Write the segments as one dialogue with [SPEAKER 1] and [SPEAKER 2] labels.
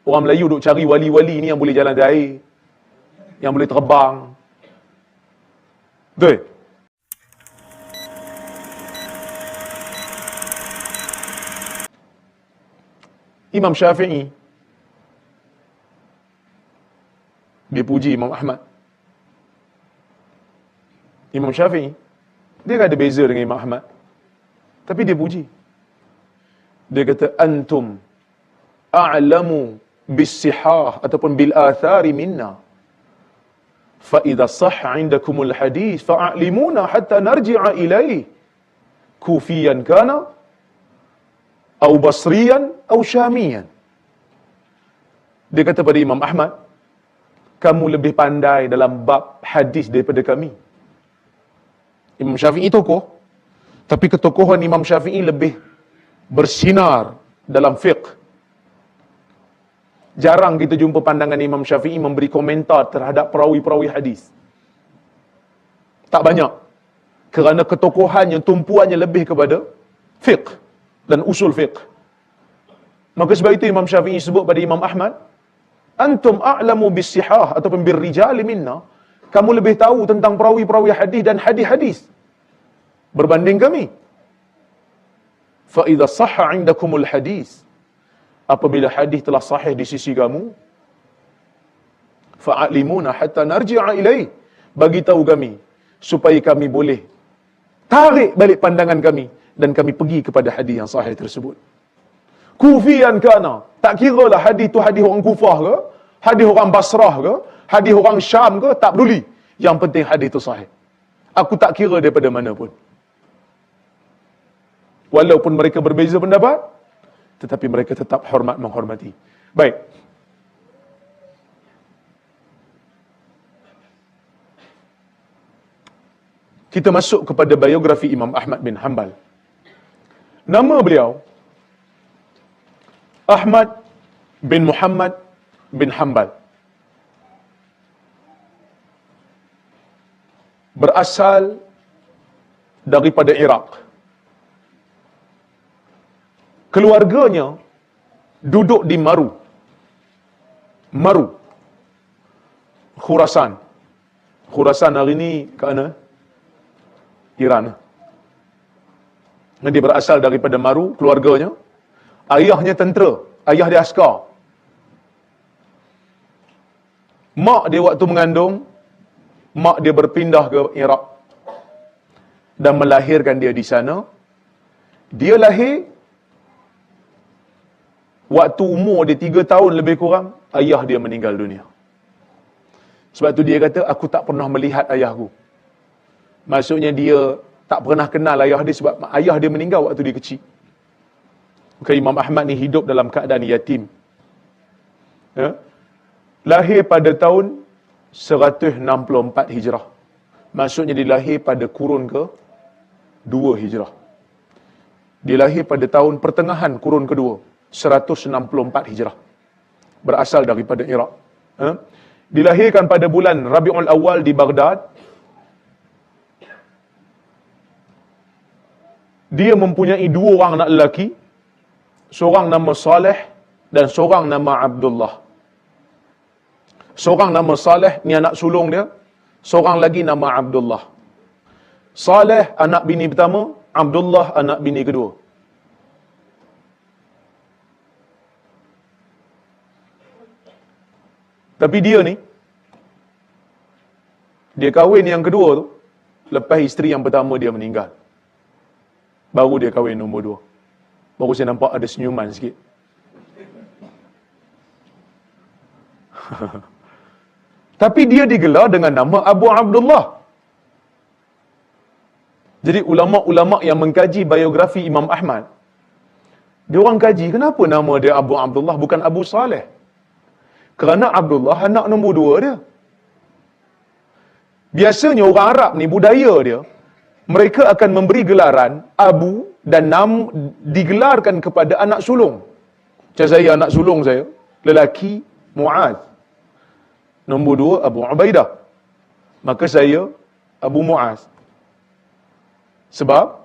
[SPEAKER 1] Orang Melayu duk cari wali-wali ni yang boleh jalan di air, yang boleh terbang. Betul? Imam Syafi'i dia puji Imam Ahmad. Imam Syafi'i dia tak ada beza dengan Imam Ahmad, tapi dia puji. Dia kata antum a'lamu bis-sihah ataupun bil athari minna, fa idza sahha 'indakumul hadis fa'alimuna hatta narji'a ilayhi, kufiyan kana au basriyan au syamiyan. Dia kata pada Imam Ahmad, kamu lebih pandai dalam bab hadis daripada kami. Imam Syafi'i tokoh, tapi ketokohan Imam Syafi'i lebih bersinar dalam fiqh. Jarang kita jumpa pandangan Imam Syafi'i memberi komentar terhadap perawi-perawi hadis. Tak banyak. Kerana ketokohannya, tumpuannya lebih kepada fiqh dan usul fiqh. Maka sebab itu Imam Syafi'i sebut pada Imam Ahmad, antum a'lamu bis-sihah ataupun bir-rijali minna, kamu lebih tahu tentang perawi-perawi hadis dan hadis-hadis berbanding kami. Fa idza sahha 'indakumul hadis, apabila hadis telah sahih di sisi kamu, fa'alimuna hatta narji'a ilaihi, bagi tahu kami supaya kami boleh tarik balik pandangan kami dan kami pergi kepada hadis yang sahih tersebut. Kufiyan kana, tak kira lah hadis tu hadis orang Kufah ke, hadis orang Basrah ke, hadis orang Syam ke, tak peduli. Yang penting hadis tu sahih. Aku tak kira daripada mana pun. Walaupun mereka berbeza pendapat, tetapi mereka tetap hormat menghormati. Baik. Kita masuk kepada biografi Imam Ahmad bin Hanbal. Nama beliau Ahmad bin Muhammad bin Hanbal. Berasal daripada Iraq. Keluarganya duduk di Maru. Khurasan. Khurasan hari ini ke mana? Iran. Dia berasal daripada Maru, keluarganya. Ayahnya tentera, ayah dia askar. Mak dia waktu mengandung, mak dia berpindah ke Iraq dan melahirkan dia di sana. Dia lahir waktu umur dia 3 tahun lebih kurang, ayah dia meninggal dunia. Sebab tu dia kata, aku tak pernah melihat ayahku. Maksudnya dia tak pernah kenal ayah dia sebab ayah dia meninggal waktu dia kecil. Maka Imam Ahmad ni hidup dalam keadaan yatim. Ya? Lahir pada tahun 164 Hijrah. Maksudnya dia lahir pada kurun ke-2 Hijrah. Dia lahir pada tahun pertengahan kurun kedua, 164 Hijrah. Berasal daripada Iraq. Ya? Dilahirkan pada bulan Rabiul Awal di Baghdad. Dia mempunyai 2 orang anak lelaki. Seorang nama Saleh dan seorang nama Abdullah. Seorang nama Saleh, ni anak sulung dia. Seorang lagi nama Abdullah. Saleh anak bini pertama, Abdullah anak bini kedua. Tapi dia ni, dia kahwin yang kedua tu, lepas isteri yang pertama dia meninggal. Baru dia kahwin nombor 2. Baru saya nampak ada senyuman sikit. Tapi dia digelar dengan nama Abu Abdullah. Jadi ulama-ulama yang mengkaji biografi Imam Ahmad, dia orang kaji kenapa nama dia Abu Abdullah bukan Abu Saleh. Kerana Abdullah anak nombor 2 dia. Biasanya orang Arab ni, budaya dia, mereka akan memberi gelaran Abu dan digelarkan kepada anak sulung. Macam saya, anak sulung saya, lelaki Muaz. Nombor 2 Abu Ubaidah. Maka saya Abu Muaz. Sebab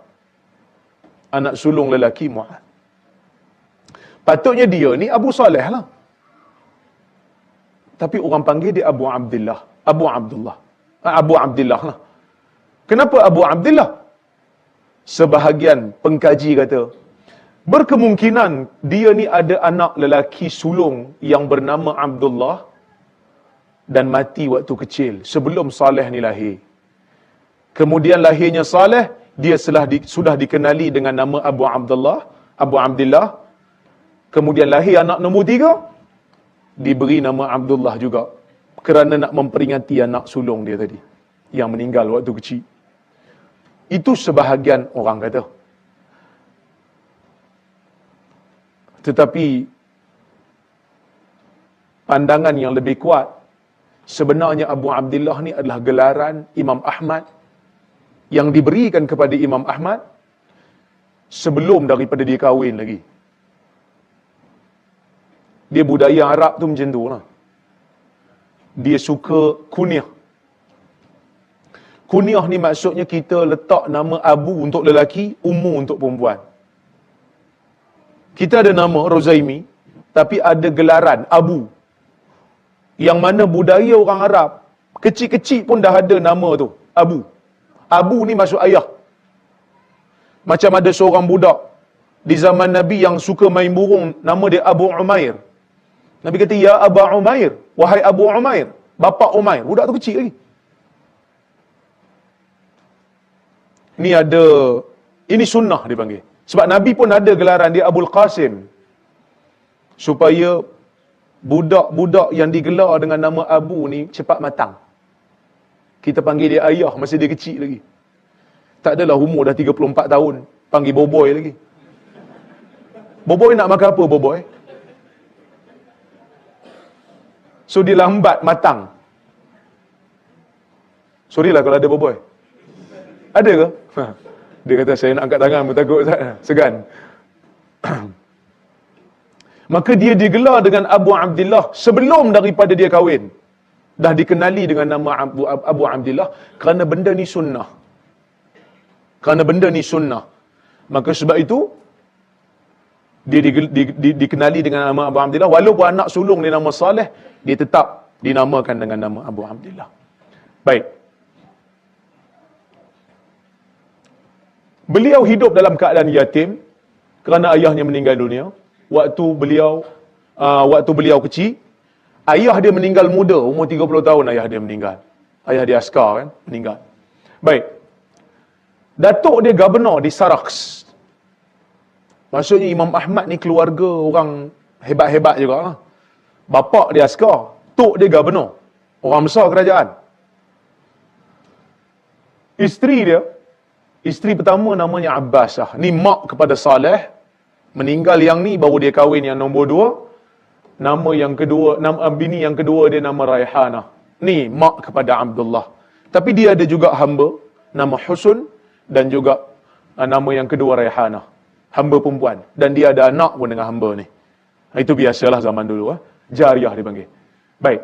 [SPEAKER 1] anak sulung lelaki Muaz. Patutnya dia ni Abu Saleh lah. Tapi orang panggil dia Abu Abdullah. Abu Abdullah. Abu Abdullah lah. Kenapa Abu Abdullah? Sebahagian pengkaji kata, berkemungkinan dia ni ada anak lelaki sulung yang bernama Abdullah dan mati waktu kecil sebelum Saleh ni lahir. Kemudian lahirnya Saleh, dia sudah dikenali dengan nama Abu Abdullah. Kemudian lahir anak nombor 3, diberi nama Abdullah juga kerana nak memperingati anak sulung dia tadi yang meninggal waktu kecil. Itu sebahagian orang kata. Tetapi pandangan yang lebih kuat, sebenarnya Abu Abdullah ni adalah gelaran Imam Ahmad yang diberikan kepada Imam Ahmad sebelum daripada dia kahwin lagi. Dia budaya Arab tu macam tu lah. Dia suka kunyah. Kunyah ni maksudnya kita letak nama Abu untuk lelaki, Ummu untuk perempuan. Kita ada nama Rozaimi, tapi ada gelaran Abu. Yang mana budaya orang Arab, kecil-kecil pun dah ada nama tu, Abu. Abu ni maksud ayah. Macam ada seorang budak di zaman Nabi yang suka main burung, nama dia Abu Umair. Nabi kata, ya Aba Umair, wahai Abu Umair, bapa Umair. Budak tu kecil lagi. Ni ada, ini sunnah dipanggil. Sebab Nabi pun ada gelaran dia Abul Qasim. Supaya budak-budak yang digelar dengan nama Abu ni cepat matang. Kita panggil dia ayah masa dia kecil lagi. Tak adalah umur dah 34 tahun, panggil boboy lagi. Boboy nak makan apa boboy? So dia lambat matang. Sorry lah kalau ada boboy. Ada ke? Dia kata saya nak angkat tangan pun takut segan. Maka dia digelar dengan Abu Abdullah sebelum daripada dia kahwin. Dah dikenali dengan nama Abu Abdullah kerana benda ni sunnah. Kerana benda ni sunnah. Maka sebab itu dia dikenali dengan nama Abu Abdullah, walaupun anak sulung dia nama Saleh, dia tetap dinamakan dengan nama Abu Abdullah. Baik. Beliau hidup dalam keadaan yatim kerana ayahnya meninggal dunia. Waktu beliau kecil, ayah dia meninggal muda, umur 30 tahun ayah dia meninggal. Ayah dia askar kan, meninggal. Baik. Datuk dia gubernur di Saraks. Maksudnya Imam Ahmad ni keluarga orang hebat-hebat juga lah. Bapak dia askar, tok dia gubernur, orang besar kerajaan. Isteri pertama namanya Abbasah. Ni mak kepada Saleh. Meninggal yang ni, baru dia kahwin yang nombor 2. Nama yang kedua, bini yang kedua dia nama Raihanah. Ni mak kepada Abdullah. Tapi dia ada juga hamba nama Husun dan juga nama yang kedua Raihanah. Hamba perempuan. Dan dia ada anak pun dengan hamba ni. Itu biasalah zaman dulu. Jariah dipanggil. Baik.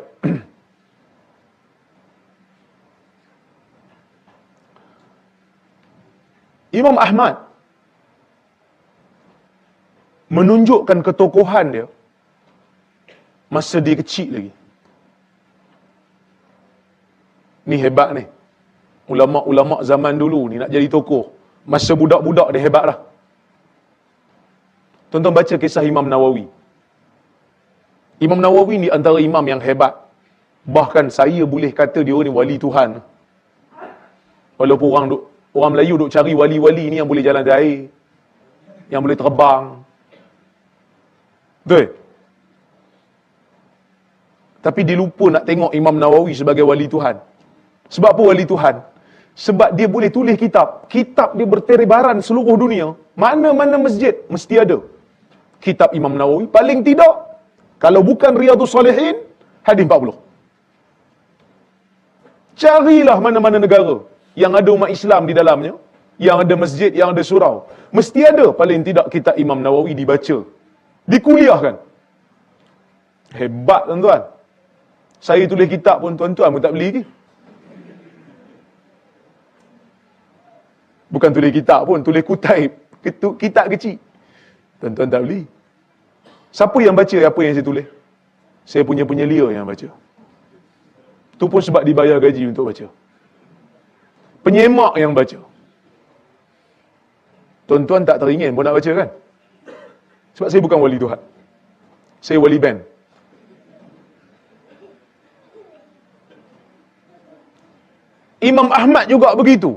[SPEAKER 1] Imam Ahmad menunjukkan ketokohan dia masa dia kecil lagi. Ni hebat ni. Ulama-ulama zaman dulu ni nak jadi tokoh. Masa budak-budak dia hebat lah. Tuan-tuan baca kisah Imam Nawawi. Imam Nawawi ni antara imam yang hebat. Bahkan saya boleh kata dia ni wali Tuhan. Walaupun orang Melayu duk cari wali-wali ni yang boleh jalan di air, yang boleh terbang. Betul? Tapi dia lupa nak tengok Imam Nawawi sebagai wali Tuhan. Sebab apa wali Tuhan? Sebab dia boleh tulis kitab. Kitab dia bertebaran seluruh dunia. Mana-mana masjid mesti ada kitab Imam Nawawi. Paling tidak, kalau bukan Riyadhus Salihin, hadis 40. Carilah mana-mana negara yang ada umat Islam di dalamnya, yang ada masjid, yang ada surau. Mesti ada paling tidak kitab Imam Nawawi dibaca, dikuliahkan. Hebat tuan-tuan. Saya tulis kitab pun tuan-tuan pun tak beli lagi. Bukan tulis kitab pun, tulis kutaib. Kitab kecil. Tuan-tuan tak beli. Siapa yang baca apa yang saya tulis? Saya punya penyelia yang baca. Tu pun sebab dibayar gaji untuk baca. Penyemak yang baca. Tuan-tuan tak teringin pun nak baca kan? Sebab saya bukan wali Tuhan. Saya wali band. Imam Ahmad juga begitu.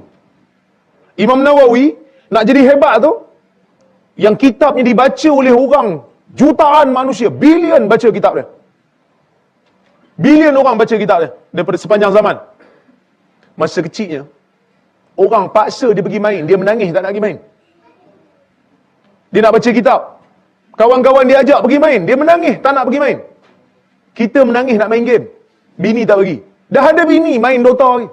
[SPEAKER 1] Imam Nawawi nak jadi hebat tu, yang kitabnya dibaca oleh orang jutaan manusia, bilion baca kitab dia. Bilion orang baca kitab dia daripada sepanjang zaman. Masa kecilnya, orang paksa dia pergi main, dia menangis tak nak pergi main. Dia nak baca kitab. Kawan-kawan dia ajak pergi main, dia menangis tak nak pergi main. Kita menangis nak main game, bini tak bagi. Dah ada bini main Dota lagi.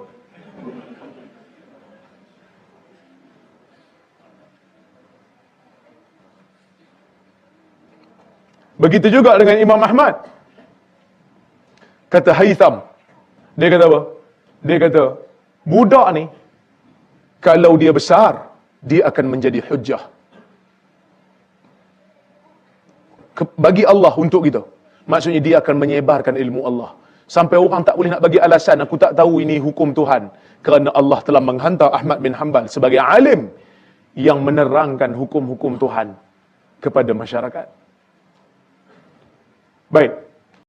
[SPEAKER 1] Begitu juga dengan Imam Ahmad. Kata Haytham, dia kata apa? Dia kata, budak ni, kalau dia besar, dia akan menjadi hujjah bagi Allah untuk kita. Maksudnya dia akan menyebarkan ilmu Allah. Sampai orang tak boleh nak bagi alasan, aku tak tahu ini hukum Tuhan. Kerana Allah telah menghantar Ahmad bin Hanbal sebagai alim yang menerangkan hukum-hukum Tuhan kepada masyarakat. Baik.